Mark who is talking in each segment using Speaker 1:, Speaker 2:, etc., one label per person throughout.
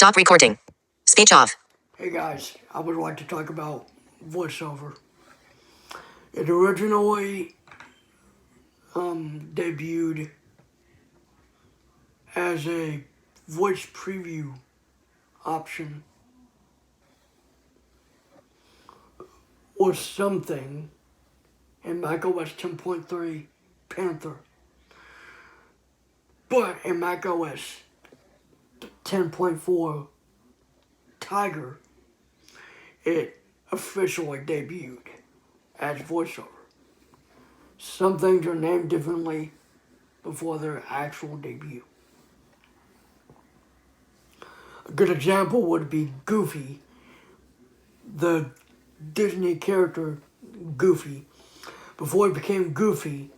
Speaker 1: Stop recording. Speech off.
Speaker 2: Hey guys, I would like to talk about VoiceOver. It originally debuted as a voice preview option or something in macOS 10.3 Panther. But in macOS 10.4 Tiger, it officially debuted as VoiceOver. Some things are named differently before their actual debut. A good example would be Goofy, the Disney character Goofy. Before he became Goofy,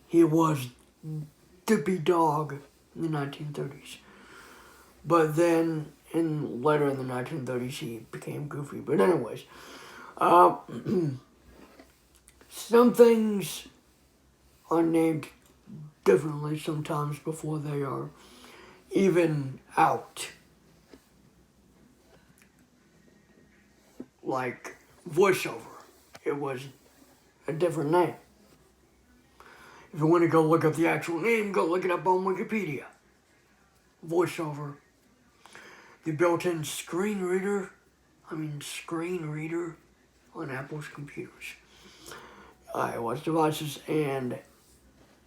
Speaker 2: he was Dippy Dog in the 1930s. But then, later in the 1930s, he became Goofy. But anyways, some things are named differently sometimes before they are even out. Like VoiceOver, it was a different name. If you want to go look up the actual name, go look it up on Wikipedia. VoiceOver. The built-in screen reader on Apple's computers, iOS devices, and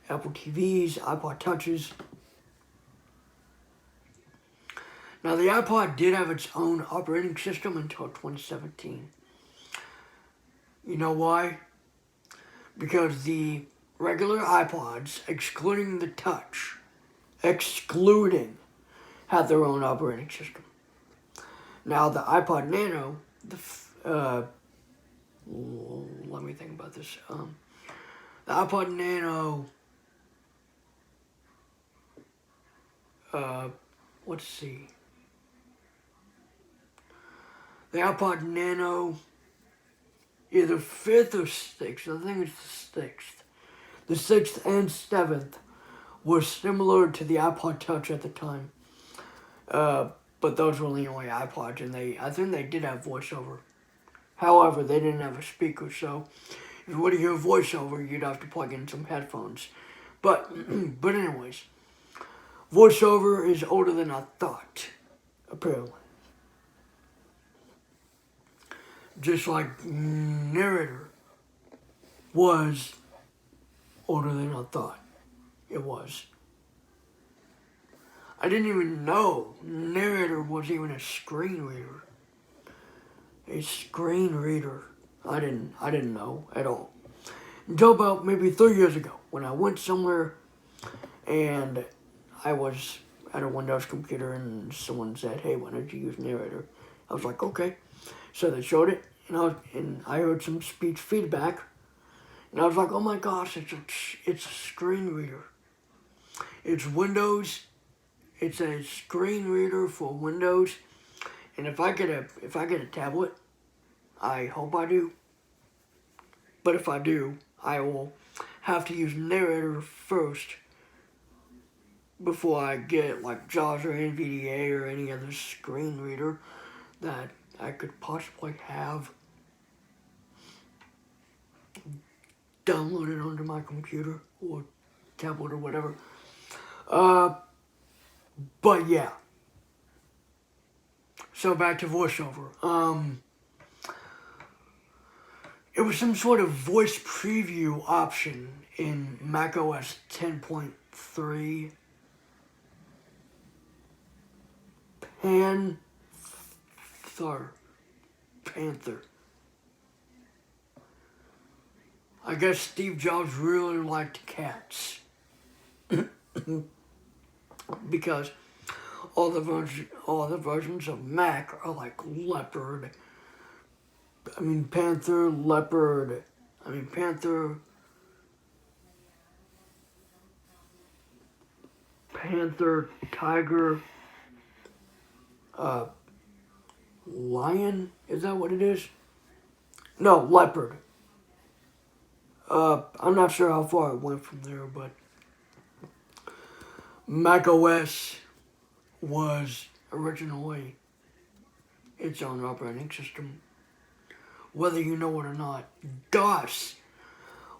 Speaker 2: Apple TVs, iPod Touches. Now, the iPod did have its own operating system until 2017. You know why? Because the regular iPods, excluding the Touch, had their own operating system. Now, the iPod Nano, let me think about this. The iPod Nano, let's see. The iPod Nano, either 5th or 6th, I think it's the 6th. The 6th and 7th were similar to the iPod Touch at the time. But those were the only iPods, and I think they did have VoiceOver. However, they didn't have a speaker, so if you want to hear VoiceOver, you'd have to plug in some headphones. But anyways, VoiceOver is older than I thought, apparently. Just like Narrator was older than I thought it was. I didn't even know Narrator was even a screen reader. A screen reader. I didn't know at all. Until about maybe 3 years ago, when I went somewhere and I was at a Windows computer and someone said, "Hey, why don't you use Narrator?" I was like, okay. So they showed it, and I heard some speech feedback, and I was like, oh my gosh, it's a screen reader. It's Windows. It's a screen reader for Windows, and if I get a tablet, I hope I do. But if I do, I will have to use Narrator first before I get like JAWS or NVDA or any other screen reader that I could possibly have downloaded onto my computer or tablet or whatever. But yeah. So back to VoiceOver. It was some sort of voice preview option in macOS 10.3 Panther. I guess Steve Jobs really liked cats. Because all the versions of Mac are like leopard. Panther, leopard. Panther, tiger, lion. Is that what it is? No, leopard. I'm not sure how far it went from there, but macOS was originally its own operating system, whether you know it or not. DOS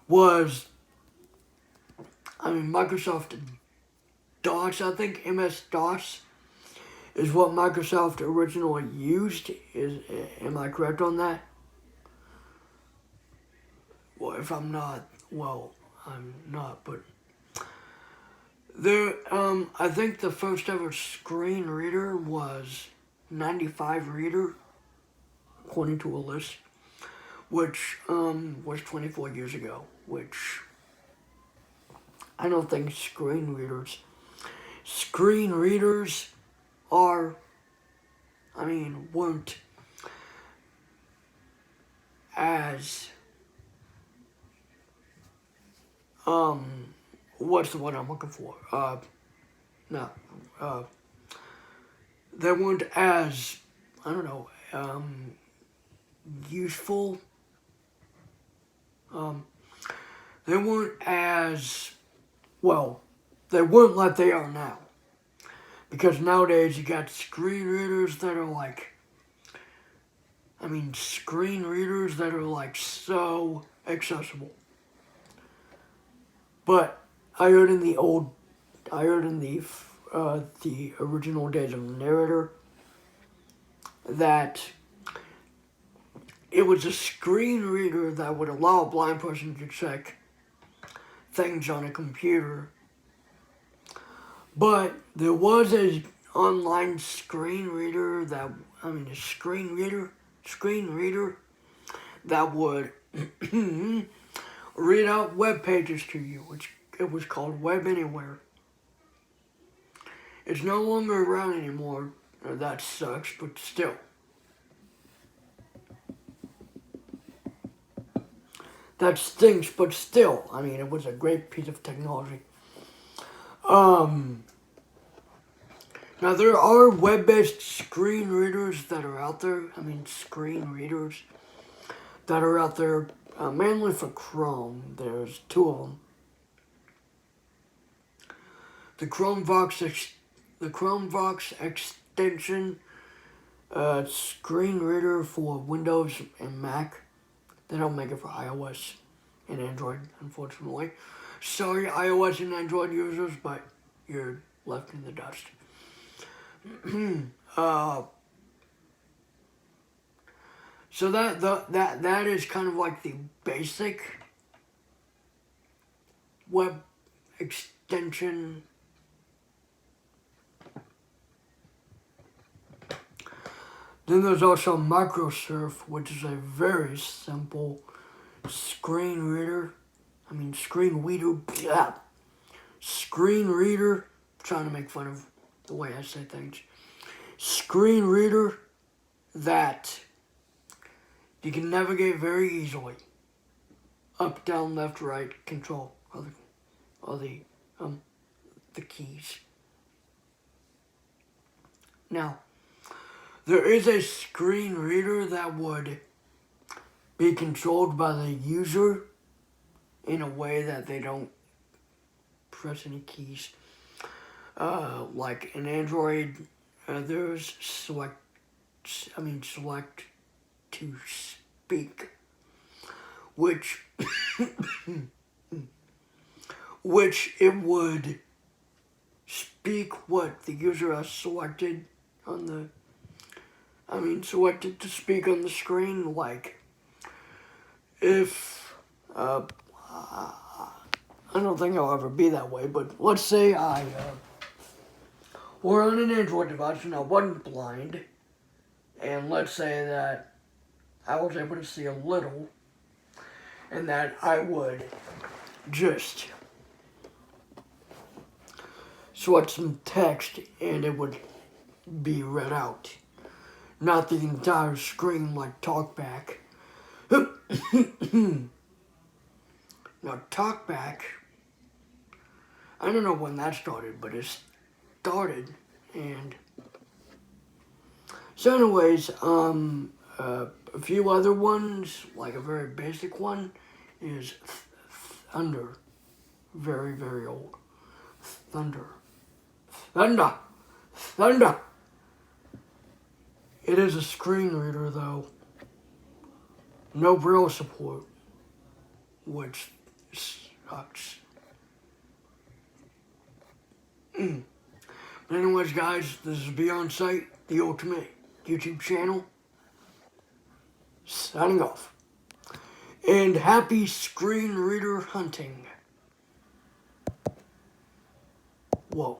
Speaker 2: was, Microsoft DOS, I think MS-DOS is what Microsoft originally used. Am I correct on that? Well, if I'm not, well, I'm not, but there, I think the first ever screen reader was 95 reader, according to a list, which, was 24 years ago, which I don't think screen readers are, weren't as, what's the word I'm looking for? No, they weren't as, I don't know, useful. They weren't as, well, they weren't like they are now. Because nowadays you got screen readers that are like, so accessible. But I heard in the original days of the narrator that it was a screen reader that would allow a blind person to check things on a computer. But there was a online screen reader that would read out web pages to you, which it was called Web Anywhere. It's no longer around anymore. That sucks, but still. That stinks, but still. It was a great piece of technology. Now there are web-based screen readers that are out there. That are out there, mainly for Chrome. There's two of them. The Chromevox extension screen reader for Windows and Mac. They don't make it for iOS and Android, unfortunately. Sorry, iOS and Android users, but you're left in the dust. So that is kind of like the basic web extension. Then there's also Microsurf, which is a very simple screen reader. Screen reader. I'm trying to make fun of the way I say things. Screen reader that you can navigate very easily. Up, down, left, right, control, all the keys. Now, there is a screen reader that would be controlled by the user in a way that they don't press any keys. Like in Android, there's select to speak, which it would speak what the user has selected selected to speak on the screen. Like, if, I don't think I'll ever be that way, but let's say I were on an Android device and I wasn't blind, and let's say that I was able to see a little, and that I would just select some text and it would be read out. Not the entire screen like TalkBack. Now TalkBack, I don't know when that started, but it started. And so anyways, a few other ones, like a very basic one, is Thunder. Very, very old. Thunder. It is a screen reader though. No Braille support, which sucks. But anyways, guys, this is Beyond Sight, the ultimate YouTube channel. Signing off. And happy screen reader hunting. Whoa.